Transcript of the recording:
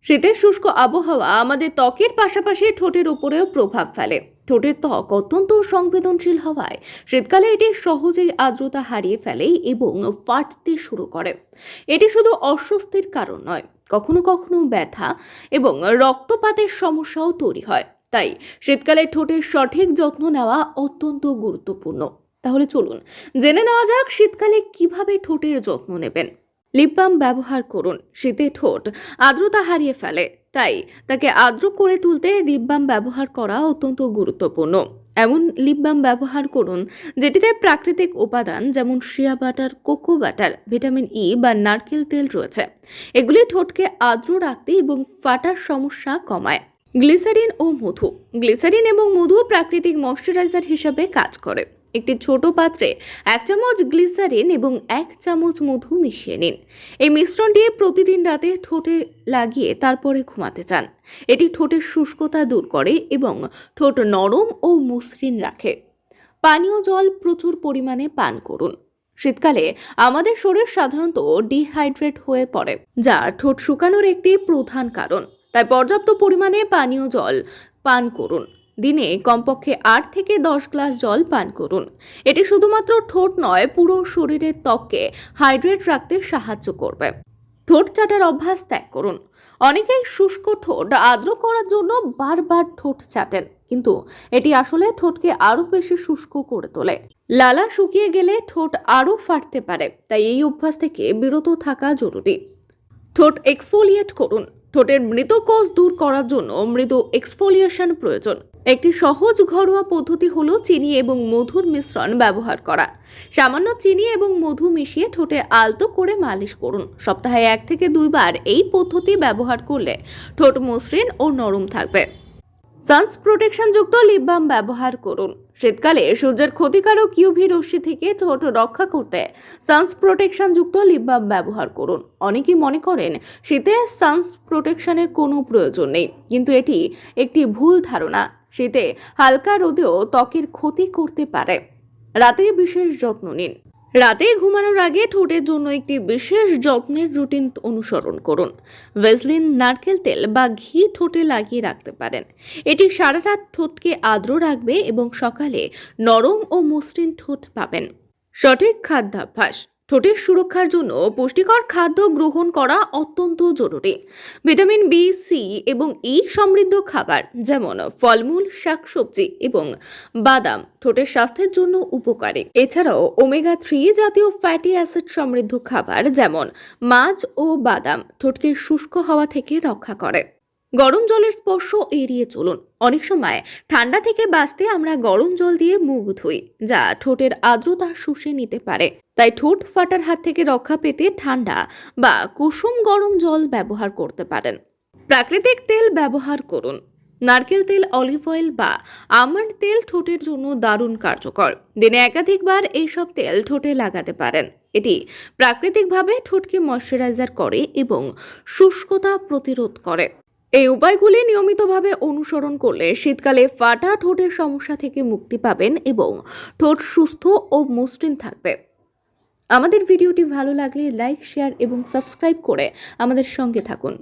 শীতের শুষ্ক আবহাওয়া আমাদের ত্বকের পাশাপাশি ঠোঁটের উপরেও প্রভাব ফেলে। ঠোঁটের ত্বক অত্যন্ত সংবেদনশীল হওয়ায় শীতকালে এটি সহজেই আর্দ্রতা হারিয়ে ফেলে এবং ফাটতে শুরু করে। এটি শুধু অস্বস্তির কারণ নয়, কখনো কখনো ব্যথা এবং রক্তপাতের সমস্যাও তৈরি হয়। তাই শীতকালে ঠোঁটের সঠিক যত্ন নেওয়া অত্যন্ত গুরুত্বপূর্ণ। তাহলে চলুন জেনে নেওয়া যাক শীতকালে কিভাবে ঠোঁটের যত্ন নেবেন। লিপ বাম ব্যবহার করুন। শীতে ঠোঁট আর্দ্রতা হারিয়ে ফেলে, তাই তাকে আর্দ্র করে তুলতে লিপ বাম ব্যবহার করা অত্যন্ত গুরুত্বপূর্ণ। এমন লিপ বাম ব্যবহার করুন যেটিতে প্রাকৃতিক উপাদান যেমন shea butter, cocoa butter, vitamin E বা নারকেল তেল রয়েছে। এগুলি ঠোঁটকে আর্দ্র রাখতে এবং ফাটার সমস্যা কমায়। গ্লিসারিন ও মধু। গ্লিসারিন এবং মধু প্রাকৃতিক ময়শ্চারাইজার হিসাবে কাজ করে। একটি ছোট পাত্রে 1 চামচ গ্লিসারিন এবং 1 চামচ মধু মিশিয়ে নিন। এই মিশ্রণটি প্রতিদিন রাতে ঠোঁটে লাগিয়ে তারপরে ঘুমাতে চান। এটি ঠোঁটের শুষ্কতা দূর করে এবং ঠোঁট নরম ও মসৃণ রাখে। পানীয় জল প্রচুর পরিমাণে পান করুন। শীতকালে আমাদের শরীর সাধারণত ডিহাইড্রেট হয়ে পড়ে, যা ঠোঁট শুকানোর একটি প্রধান কারণ। তাই পর্যাপ্ত পরিমাণে পানীয় জল পান করুন। দিনে কমপক্ষে 8 থেকে 10 গ্লাস জল পান করুন। এটি শুধুমাত্র ঠোঁট নয়, পুরো শরীরের ত্বককে হাইড্রেট রাখতে সাহায্য করবে। ঠোঁট চাটার অভ্যাস ত্যাগ করুন। অনেকেই শুষ্ক ঠোঁট আর্দ্র করার জন্য বারবার ঠোঁট চাটেন, কিন্তু এটি আসলে ঠোঁটকে আরো বেশি শুষ্ক করে তোলে। লালা শুকিয়ে গেলে ঠোঁট আরো ফাটতে পারে, তাই এই অভ্যাস থেকে বিরত থাকা জরুরি। ঠোঁট এক্সফোলিয়েট করুন। ঠোঁটের মৃত কোষ দূর করার জন্য মৃদু এক্সফোলিয়েশন প্রয়োজন। একটি সহজ ঘরোয়া পদ্ধতি হলো চিনি এবং মধুর মিশ্রণ ব্যবহার করা। সামান্য চিনি এবং মধু মিশিয়ে ঠোঁটে আলতো করে মালিশ করুন। সপ্তাহে 1 থেকে 2 বার এই পদ্ধতি ব্যবহার করলে ঠোঁট মসৃণ ও নরম থাকবে। সানস প্রোটেকশন যুক্ত লিপ বাম ব্যবহার করুন। শীতকালে সূর্যের ক্ষতিকারক ইউভি রশ্মি থেকে ঠোঁট রক্ষা করতে সানস প্রোটেকশন যুক্ত লিপ বাম ব্যবহার করুন। অনেকেই মনে করেন শীতে সানস প্রোটেকশনের কোনো প্রয়োজন নেই, কিন্তু এটি একটি ভুল ধারণা। শীতে হালকা রোদেও ত্বকের ক্ষতি করতে পারে। রাতে বিশেষ যত্ন নিন। রাতে ঘুমানোর আগে ঠোঁটের জন্য একটি বিশেষ যত্নের রুটিন অনুসরণ করুন। ভেসলিন, নারকেল তেল বা ঘি ঠোঁটে লাগিয়ে রাখতে পারেন। এটি সারা রাত ঠোঁটকে আর্দ্র রাখবে এবং সকালে নরম ও মসৃণ ঠোঁট পাবেন। সঠিক খাদ্যাভ্যাস। ঠোঁটের সুরক্ষার জন্য পুষ্টিকর খাদ্য গ্রহণ করা অত্যন্ত জরুরি। ভিটামিন বি, সি এবং ই সমৃদ্ধ খাবার যেমন ফলমূল, শাকসবজি এবং বাদাম ঠোঁটের স্বাস্থ্যের জন্য উপকারী। এছাড়াও ওমেগা 3 জাতীয় ফ্যাটি অ্যাসিড সমৃদ্ধ খাবার যেমন মাছ ও বাদাম ঠোঁটকে শুষ্ক হওয়া থেকে রক্ষা করে। গরম জলের স্পর্শ এড়িয়ে চলুন। অনেক সময় ঠান্ডা থেকে বাঁচতে আমরা গরম জল দিয়ে মুখ ধুই, যা ঠোঁটের আর্দ্রতা শুষে নিতে পারে। তাই ঠোঁট ফাটার হাত থেকে রক্ষা পেতে ঠান্ডা বা কুসুম গরম জল ব্যবহার করতে পারেন। প্রাকৃতিক তেল ব্যবহার করুন। নারকেল তেল, অলিভ অয়েল বা আমন্ড তেল ঠোঁটের জন্য দারুণ কার্যকর। দিনে একাধিকবার এইসব তেল ঠোঁটে লাগাতে পারেন। এটি প্রাকৃতিকভাবে ঠোঁটকে ময়শ্চারাইজার করে এবং শুষ্কতা প্রতিরোধ করে। এই উপায়গুলি নিয়মিতভাবে অনুসরণ করলে শীতকালে ফাটা ঠোঁটের সমস্যা থেকে মুক্তি পাবেন এবং ঠোঁট সুস্থ ও মসৃণ থাকবে। আমাদের ভিডিওটি ভালো লাগলে লাইক, শেয়ার এবং সাবস্ক্রাইব করে আমাদের সঙ্গে থাকুন।